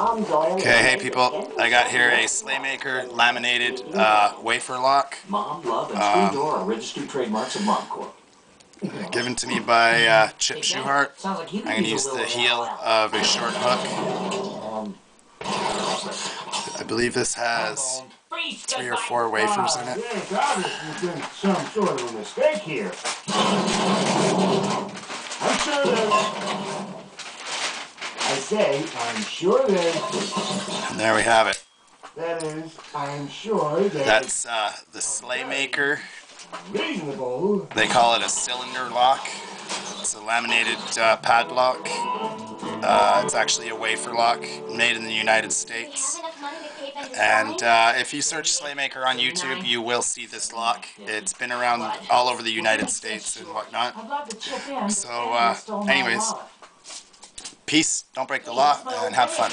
Okay, hey people, I got here a Slaymaker laminated wafer lock. Mom, Love, and Screen Door are registered trademarks of MomCorp. Given to me by Chip Schuhart. I'm going to use the heel of a short hook. I believe this has 3 or 4 wafers in it. There's obviously been some sort of a mistake here. I'm sure there's... I'm sure there's... And there we have it. That is, I'm sure there's... That's the Slaymaker. Reasonable. They call it a cylinder lock. It's a laminated padlock. It's actually a wafer lock made in the United States. And if you search Slaymaker on YouTube, you will see this lock. It's been around all over the United States and whatnot. So anyways, peace, don't break the law, and have fun.